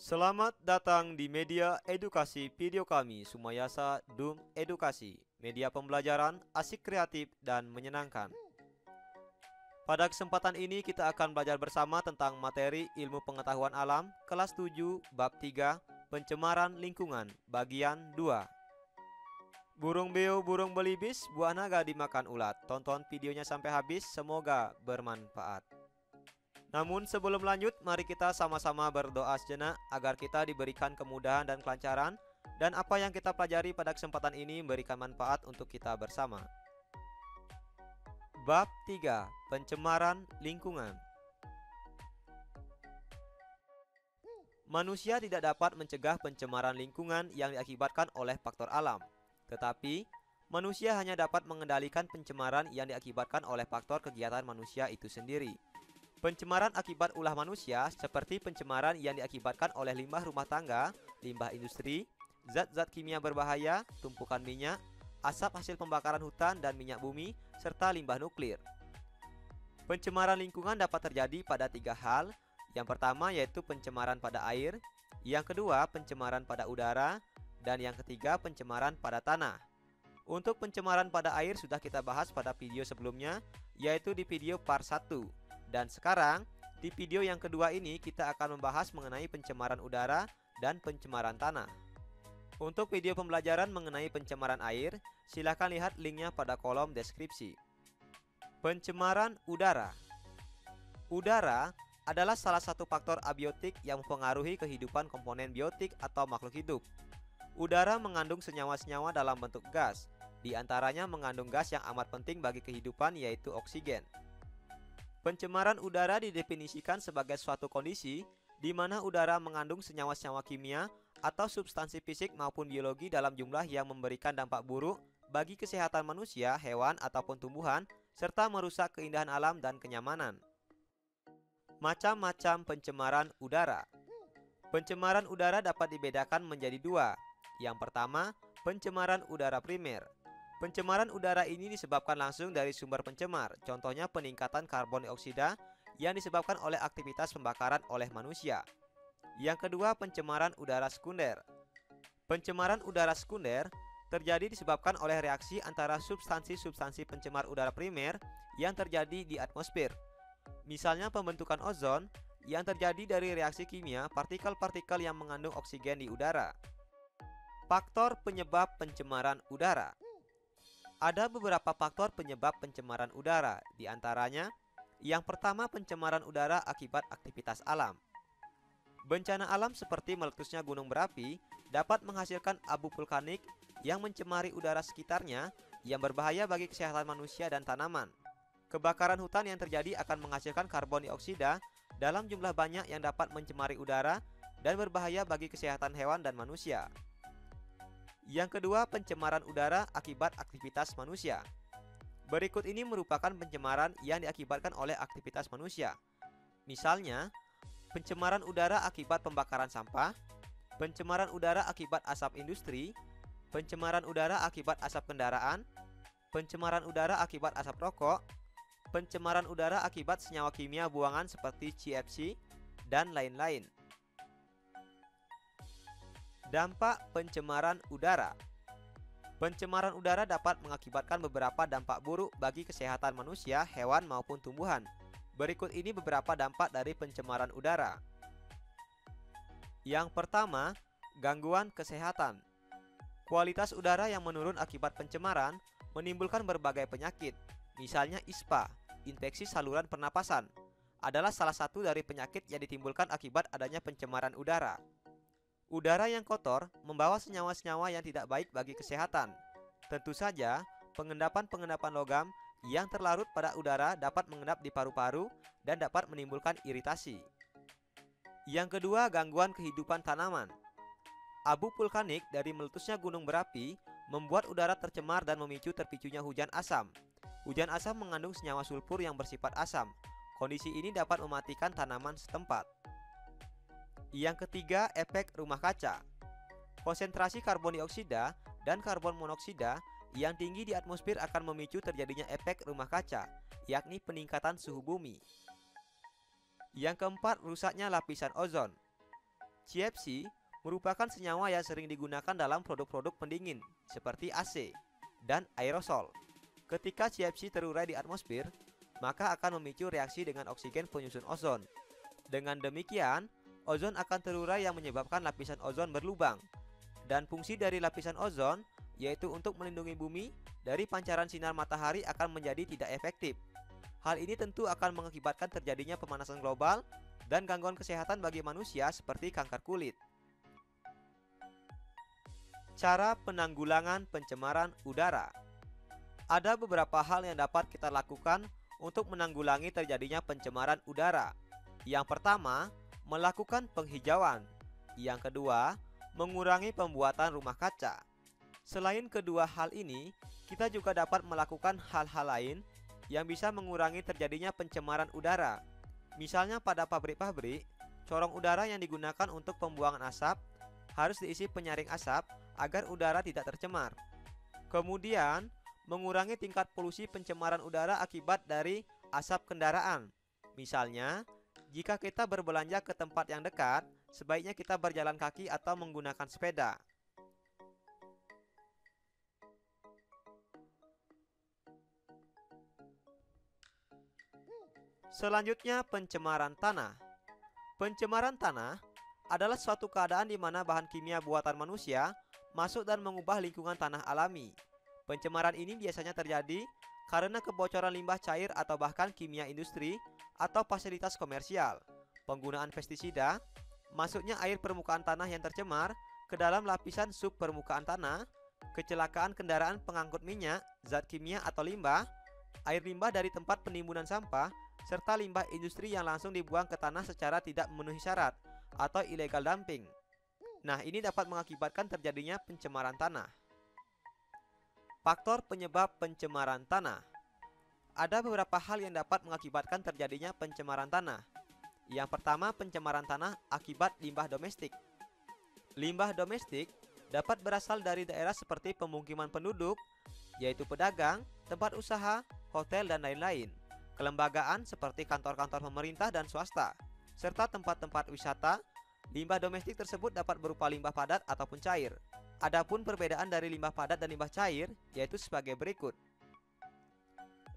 Selamat datang di media edukasi video kami, Sumayasa Dum Edukasi, media pembelajaran asik, kreatif, dan menyenangkan. Pada kesempatan ini kita akan belajar bersama tentang materi ilmu pengetahuan alam kelas 7 bab 3 pencemaran lingkungan bagian 2. Burung beo burung belibis, buah naga dimakan ulat. Tonton videonya sampai habis, semoga bermanfaat. Namun sebelum lanjut, mari kita sama-sama berdoa sejenak agar kita diberikan kemudahan dan kelancaran, dan apa yang kita pelajari pada kesempatan ini memberikan manfaat untuk kita bersama. Bab 3. Pencemaran lingkungan. Manusia tidak dapat mencegah pencemaran lingkungan yang diakibatkan oleh faktor alam, tetapi manusia hanya dapat mengendalikan pencemaran yang diakibatkan oleh faktor kegiatan manusia itu sendiri. Pencemaran akibat ulah manusia seperti pencemaran yang diakibatkan oleh limbah rumah tangga, limbah industri, zat-zat kimia berbahaya, tumpukan minyak, asap hasil pembakaran hutan dan minyak bumi, serta limbah nuklir. Pencemaran lingkungan dapat terjadi pada 3 hal. Yang pertama yaitu pencemaran pada air, yang kedua pencemaran pada udara, dan yang ketiga pencemaran pada tanah. Untuk pencemaran pada air sudah kita bahas pada video sebelumnya, yaitu di video part 1. Dan sekarang, di video yang kedua ini kita akan membahas mengenai pencemaran udara dan pencemaran tanah. Untuk video pembelajaran mengenai pencemaran air, silakan lihat linknya pada kolom deskripsi. Pencemaran udara. Udara adalah salah satu faktor abiotik yang mempengaruhi kehidupan komponen biotik atau makhluk hidup. Udara mengandung senyawa-senyawa dalam bentuk gas, di antaranya mengandung gas yang amat penting bagi kehidupan yaitu oksigen. Pencemaran udara didefinisikan sebagai suatu kondisi di mana udara mengandung senyawa-senyawa kimia atau substansi fisik maupun biologi dalam jumlah yang memberikan dampak buruk bagi kesehatan manusia, hewan, ataupun tumbuhan, serta merusak keindahan alam dan kenyamanan. Macam-macam pencemaran udara. Pencemaran udara dapat dibedakan menjadi 2. Yang pertama, pencemaran udara primer. Pencemaran udara ini disebabkan langsung dari sumber pencemar, contohnya peningkatan karbon dioksida yang disebabkan oleh aktivitas pembakaran oleh manusia. Yang kedua, pencemaran udara sekunder. Pencemaran udara sekunder terjadi disebabkan oleh reaksi antara substansi-substansi pencemar udara primer yang terjadi di atmosfer. Misalnya pembentukan ozon yang terjadi dari reaksi kimia partikel-partikel yang mengandung oksigen di udara. Faktor penyebab pencemaran udara. Ada beberapa faktor penyebab pencemaran udara, di antaranya yang pertama pencemaran udara akibat aktivitas alam. Bencana alam seperti meletusnya gunung berapi dapat menghasilkan abu vulkanik yang mencemari udara sekitarnya yang berbahaya bagi kesehatan manusia dan tanaman. Kebakaran hutan yang terjadi akan menghasilkan karbon dioksida dalam jumlah banyak yang dapat mencemari udara dan berbahaya bagi kesehatan hewan dan manusia. Yang kedua, pencemaran udara akibat aktivitas manusia. Berikut ini merupakan pencemaran yang diakibatkan oleh aktivitas manusia. Misalnya, pencemaran udara akibat pembakaran sampah, pencemaran udara akibat asap industri, pencemaran udara akibat asap kendaraan, pencemaran udara akibat asap rokok, pencemaran udara akibat senyawa kimia buangan seperti CFC, dan lain-lain. Dampak pencemaran udara. Pencemaran udara dapat mengakibatkan beberapa dampak buruk bagi kesehatan manusia, hewan, maupun tumbuhan. Berikut ini beberapa dampak dari pencemaran udara. Yang pertama, gangguan kesehatan. Kualitas udara yang menurun akibat pencemaran menimbulkan berbagai penyakit. Misalnya ISPA, infeksi saluran pernapasan, adalah salah satu dari penyakit yang ditimbulkan akibat adanya pencemaran udara. Udara yang kotor membawa senyawa-senyawa yang tidak baik bagi kesehatan. Tentu saja, pengendapan-pengendapan logam yang terlarut pada udara dapat mengendap di paru-paru dan dapat menimbulkan iritasi. Yang kedua, gangguan kehidupan tanaman. Abu vulkanik dari meletusnya gunung berapi membuat udara tercemar dan memicu terpicunya hujan asam. Hujan asam mengandung senyawa sulfur yang bersifat asam. Kondisi ini dapat mematikan tanaman setempat. Yang ketiga, efek rumah kaca. Konsentrasi karbon dioksida dan karbon monoksida yang tinggi di atmosfer akan memicu terjadinya efek rumah kaca, yakni peningkatan suhu bumi. Yang keempat, rusaknya lapisan ozon. CFC merupakan senyawa yang sering digunakan dalam produk-produk pendingin seperti AC dan aerosol. Ketika CFC terurai di atmosfer, maka akan memicu reaksi dengan oksigen penyusun ozon. Dengan demikian, ozon akan terurai yang menyebabkan lapisan ozon berlubang. Dan fungsi dari lapisan ozon yaitu untuk melindungi bumi dari pancaran sinar matahari akan menjadi tidak efektif. Hal ini tentu akan mengakibatkan terjadinya pemanasan global dan gangguan kesehatan bagi manusia seperti kanker kulit. Cara penanggulangan pencemaran udara. Ada beberapa hal yang dapat kita lakukan untuk menanggulangi terjadinya pencemaran udara. Yang pertama, melakukan penghijauan. Yang kedua, mengurangi pembuatan rumah kaca. Selain kedua hal ini, kita juga dapat melakukan hal-hal lain yang bisa mengurangi terjadinya pencemaran udara. Misalnya pada pabrik-pabrik, corong udara yang digunakan untuk pembuangan asap harus diisi penyaring asap agar udara tidak tercemar. Kemudian, mengurangi tingkat polusi pencemaran udara akibat dari asap kendaraan. Misalnya, jika kita berbelanja ke tempat yang dekat, sebaiknya kita berjalan kaki atau menggunakan sepeda. Selanjutnya, pencemaran tanah. Pencemaran tanah adalah suatu keadaan di mana bahan kimia buatan manusia masuk dan mengubah lingkungan tanah alami. Pencemaran ini biasanya terjadi karena kebocoran limbah cair atau bahkan kimia industri atau fasilitas komersial, penggunaan pestisida, masuknya air permukaan tanah yang tercemar ke dalam lapisan sub permukaan tanah, kecelakaan kendaraan pengangkut minyak, zat kimia atau limbah, air limbah dari tempat penimbunan sampah, serta limbah industri yang langsung dibuang ke tanah secara tidak memenuhi syarat atau illegal dumping. Nah, ini dapat mengakibatkan terjadinya pencemaran tanah. Faktor penyebab pencemaran tanah. Ada beberapa hal yang dapat mengakibatkan terjadinya pencemaran tanah. Yang pertama, pencemaran tanah akibat limbah domestik. Limbah domestik dapat berasal dari daerah seperti pemukiman penduduk, yaitu pedagang, tempat usaha, hotel, dan lain-lain. Kelembagaan seperti kantor-kantor pemerintah dan swasta, serta tempat-tempat wisata. Limbah domestik tersebut dapat berupa limbah padat ataupun cair. Adapun perbedaan dari limbah padat dan limbah cair yaitu sebagai berikut.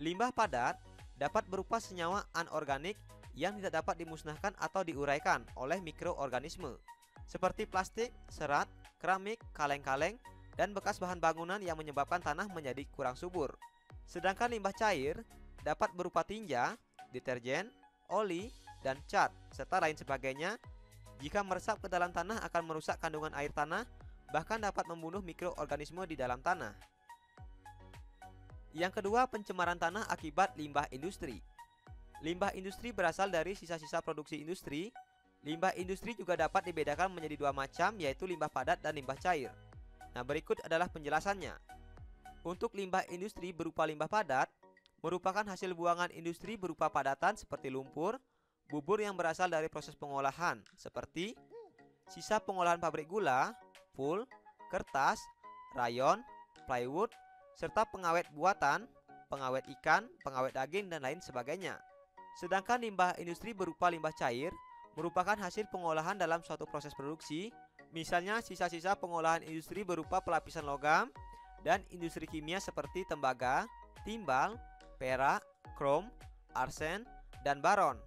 Limbah padat dapat berupa senyawa anorganik yang tidak dapat dimusnahkan atau diuraikan oleh mikroorganisme, seperti plastik, serat, keramik, kaleng-kaleng, dan bekas bahan bangunan yang menyebabkan tanah menjadi kurang subur. Sedangkan limbah cair dapat berupa tinja, deterjen, oli, dan cat, serta lain sebagainya. Jika meresap ke dalam tanah akan merusak kandungan air tanah, bahkan dapat membunuh mikroorganisme di dalam tanah. Yang kedua, pencemaran tanah akibat limbah industri. Limbah industri berasal dari sisa-sisa produksi industri. Limbah industri juga dapat dibedakan menjadi dua macam, yaitu limbah padat dan limbah cair. Nah, berikut adalah penjelasannya. Untuk limbah industri berupa limbah padat, merupakan hasil buangan industri berupa padatan seperti lumpur, bubur yang berasal dari proses pengolahan, seperti sisa pengolahan pabrik gula, pul, kertas, rayon, plywood, serta pengawet buatan, pengawet ikan, pengawet daging, dan lain sebagainya. Sedangkan limbah industri berupa limbah cair merupakan hasil pengolahan dalam suatu proses produksi, misalnya sisa-sisa pengolahan industri berupa pelapisan logam dan industri kimia seperti tembaga, timbal, perak, krom, arsen, dan baron.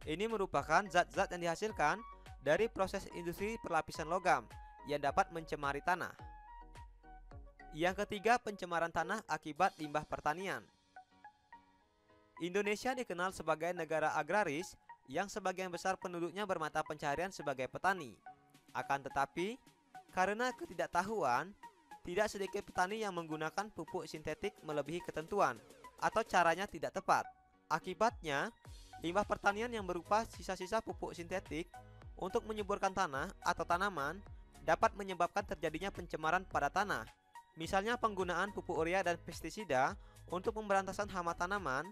Ini merupakan zat-zat yang dihasilkan dari proses industri perlapisan logam yang dapat mencemari tanah. Yang ketiga, pencemaran tanah akibat limbah pertanian. Indonesia dikenal sebagai negara agraris yang sebagian besar penduduknya bermata pencaharian sebagai petani. Akan tetapi, karena ketidaktahuan, tidak sedikit petani yang menggunakan pupuk sintetik melebihi ketentuan atau caranya tidak tepat. Akibatnya, limbah pertanian yang berupa sisa-sisa pupuk sintetik untuk menyuburkan tanah atau tanaman dapat menyebabkan terjadinya pencemaran pada tanah. Misalnya penggunaan pupuk urea dan pestisida untuk pemberantasan hama tanaman.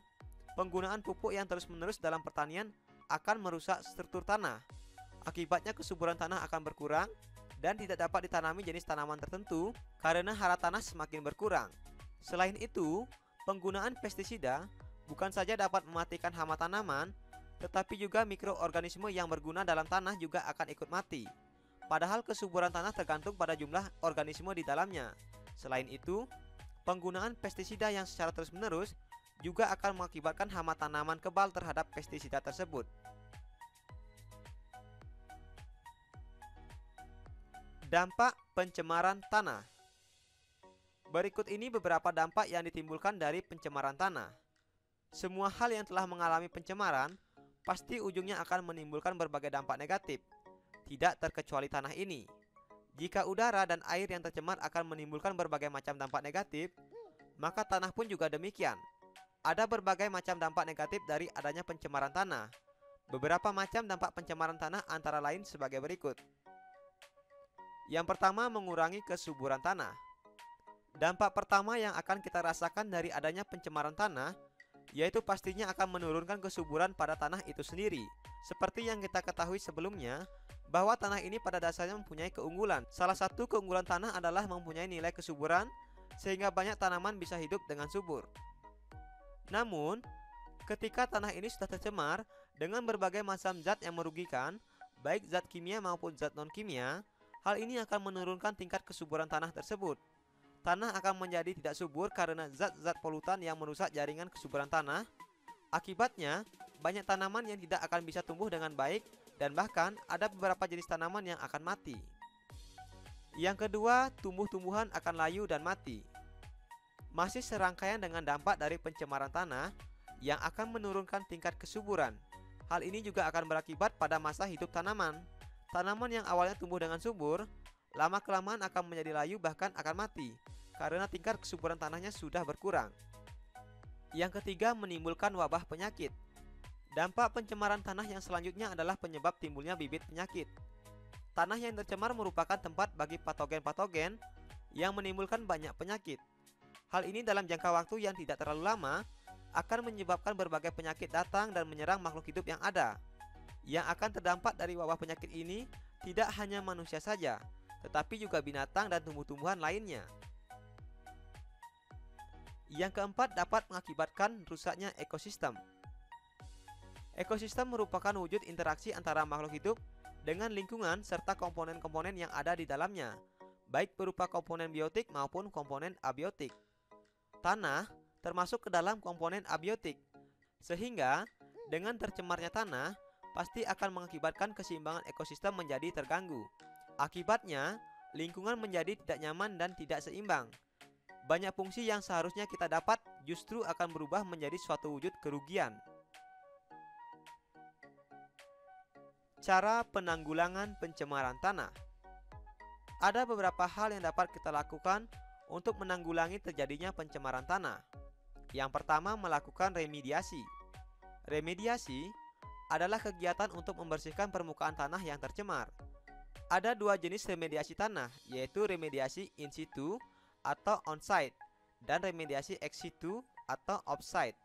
Penggunaan pupuk yang terus-menerus dalam pertanian akan merusak struktur tanah. Akibatnya kesuburan tanah akan berkurang dan tidak dapat ditanami jenis tanaman tertentu karena hara tanah semakin berkurang. Selain itu, penggunaan pestisida bukan saja dapat mematikan hama tanaman, tetapi juga mikroorganisme yang berguna dalam tanah juga akan ikut mati. Padahal kesuburan tanah tergantung pada jumlah organisme di dalamnya. Selain itu, penggunaan pestisida yang secara terus-menerus juga akan mengakibatkan hama tanaman kebal terhadap pestisida tersebut. Dampak pencemaran tanah. Berikut ini beberapa dampak yang ditimbulkan dari pencemaran tanah. Semua hal yang telah mengalami pencemaran pasti ujungnya akan menimbulkan berbagai dampak negatif, tidak terkecuali tanah ini. Jika udara dan air yang tercemar akan menimbulkan berbagai macam dampak negatif, maka tanah pun juga demikian. Ada berbagai macam dampak negatif dari adanya pencemaran tanah. Beberapa macam dampak pencemaran tanah antara lain sebagai berikut. Yang pertama, mengurangi kesuburan tanah. Dampak pertama yang akan kita rasakan dari adanya pencemaran tanah yaitu pastinya akan menurunkan kesuburan pada tanah itu sendiri. Seperti yang kita ketahui sebelumnya, bahwa tanah ini pada dasarnya mempunyai keunggulan. Salah satu keunggulan tanah adalah mempunyai nilai kesuburan sehingga banyak tanaman bisa hidup dengan subur. Namun, ketika tanah ini sudah tercemar dengan berbagai macam zat yang merugikan, baik zat kimia maupun zat non-kimia, hal ini akan menurunkan tingkat kesuburan tanah tersebut. Tanah akan menjadi tidak subur karena zat-zat polutan yang merusak jaringan kesuburan tanah. Akibatnya, banyak tanaman yang tidak akan bisa tumbuh dengan baik dan bahkan ada beberapa jenis tanaman yang akan mati. Yang kedua, tumbuh-tumbuhan akan layu dan mati. Masih serangkaian dengan dampak dari pencemaran tanah yang akan menurunkan tingkat kesuburan. Hal ini juga akan berakibat pada masa hidup tanaman. Tanaman yang awalnya tumbuh dengan subur, lama-kelamaan akan menjadi layu bahkan akan mati karena tingkat kesuburan tanahnya sudah berkurang. Yang ketiga, menimbulkan wabah penyakit. Dampak pencemaran tanah yang selanjutnya adalah penyebab timbulnya bibit penyakit. Tanah yang tercemar merupakan tempat bagi patogen-patogen yang menimbulkan banyak penyakit. Hal ini dalam jangka waktu yang tidak terlalu lama akan menyebabkan berbagai penyakit datang dan menyerang makhluk hidup yang ada. Yang akan terdampak dari wabah penyakit ini tidak hanya manusia saja, tetapi juga binatang dan tumbuh-tumbuhan lainnya. Yang keempat, dapat mengakibatkan rusaknya ekosistem. Ekosistem merupakan wujud interaksi antara makhluk hidup dengan lingkungan serta komponen-komponen yang ada di dalamnya, baik berupa komponen biotik maupun komponen abiotik. Tanah termasuk ke dalam komponen abiotik, sehingga dengan tercemarnya tanah pasti akan mengakibatkan keseimbangan ekosistem menjadi terganggu. Akibatnya, lingkungan menjadi tidak nyaman dan tidak seimbang. Banyak fungsi yang seharusnya kita dapat justru akan berubah menjadi suatu wujud kerugian. Cara penanggulangan pencemaran tanah. Ada beberapa hal yang dapat kita lakukan untuk menanggulangi terjadinya pencemaran tanah. Yang pertama, melakukan remediasi. Remediasi adalah kegiatan untuk membersihkan permukaan tanah yang tercemar. Ada dua jenis remediasi tanah, yaitu remediasi in situ atau on-site dan remediasi ex situ atau off-site.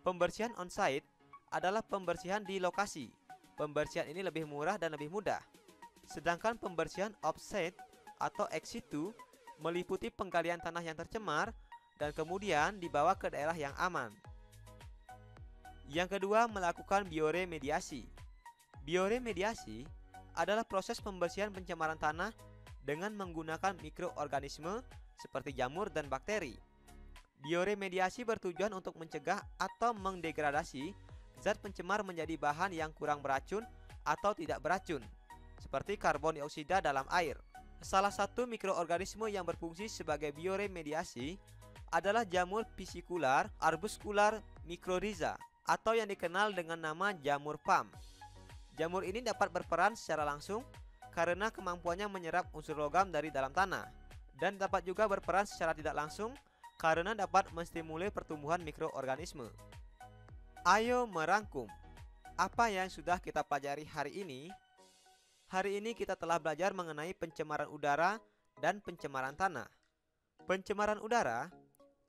Pembersihan on-site adalah pembersihan di lokasi. Pembersihan ini lebih murah dan lebih mudah. Sedangkan pembersihan off-site atau ex situ meliputi penggalian tanah yang tercemar dan kemudian dibawa ke daerah yang aman. Yang kedua, melakukan bioremediasi. Bioremediasi adalah proses pembersihan pencemaran tanah dengan menggunakan mikroorganisme seperti jamur dan bakteri. Bioremediasi bertujuan untuk mencegah atau mendegradasi zat pencemar menjadi bahan yang kurang beracun atau tidak beracun, seperti karbon dioksida dalam air. Salah satu mikroorganisme yang berfungsi sebagai bioremediasi adalah jamur piscicular arbuscular mycorrhiza atau yang dikenal dengan nama jamur PAM. Jamur ini dapat berperan secara langsung karena kemampuannya menyerap unsur logam dari dalam tanah, dan dapat juga berperan secara tidak langsung karena dapat menstimulir pertumbuhan mikroorganisme. Ayo merangkum apa yang sudah kita pelajari hari ini. Hari ini kita telah belajar mengenai pencemaran udara dan pencemaran tanah. Pencemaran udara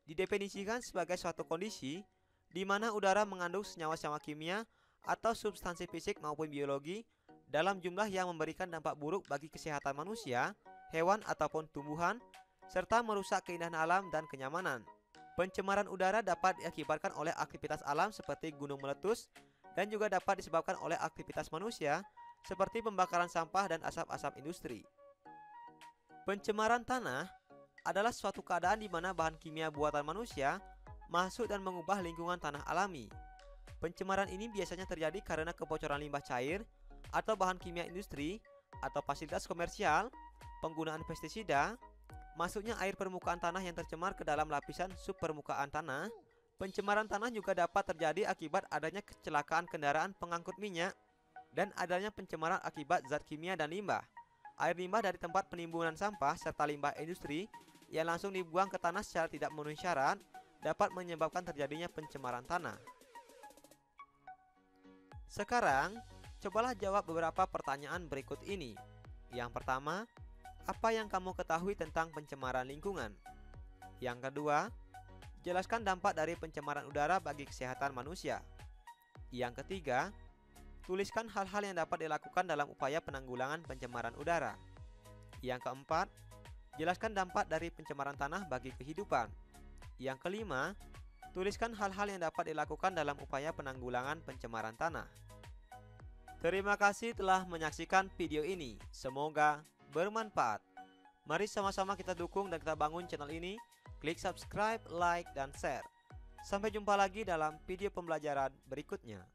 didefinisikan sebagai suatu kondisi di mana udara mengandung senyawa-senyawa kimia atau substansi fisik maupun biologi dalam jumlah yang memberikan dampak buruk bagi kesehatan manusia, hewan ataupun tumbuhan, serta merusak keindahan alam dan kenyamanan. Pencemaran udara dapat diakibatkan oleh aktivitas alam seperti gunung meletus dan juga dapat disebabkan oleh aktivitas manusia seperti pembakaran sampah dan asap-asap industri. Pencemaran tanah adalah suatu keadaan di mana bahan kimia buatan manusia masuk dan mengubah lingkungan tanah alami. Pencemaran ini biasanya terjadi karena kebocoran limbah cair atau bahan kimia industri atau fasilitas komersial, penggunaan pestisida, masuknya air permukaan tanah yang tercemar ke dalam lapisan subpermukaan tanah. Pencemaran tanah juga dapat terjadi akibat adanya kecelakaan kendaraan pengangkut minyak dan adanya pencemaran akibat zat kimia dan limbah. Air limbah dari tempat penimbunan sampah serta limbah industri yang langsung dibuang ke tanah secara tidak memenuhi syarat dapat menyebabkan terjadinya pencemaran tanah. Sekarang, cobalah jawab beberapa pertanyaan berikut ini. Yang pertama, apa yang kamu ketahui tentang pencemaran lingkungan? Yang kedua, jelaskan dampak dari pencemaran udara bagi kesehatan manusia. Yang ketiga, tuliskan hal-hal yang dapat dilakukan dalam upaya penanggulangan pencemaran udara. Yang keempat, jelaskan dampak dari pencemaran tanah bagi kehidupan. Yang kelima, tuliskan hal-hal yang dapat dilakukan dalam upaya penanggulangan pencemaran tanah. Terima kasih telah menyaksikan video ini. Semoga bermanfaat. Mari sama-sama kita dukung dan kita bangun channel ini. Klik subscribe, like, dan share. Sampai jumpa lagi dalam video pembelajaran berikutnya.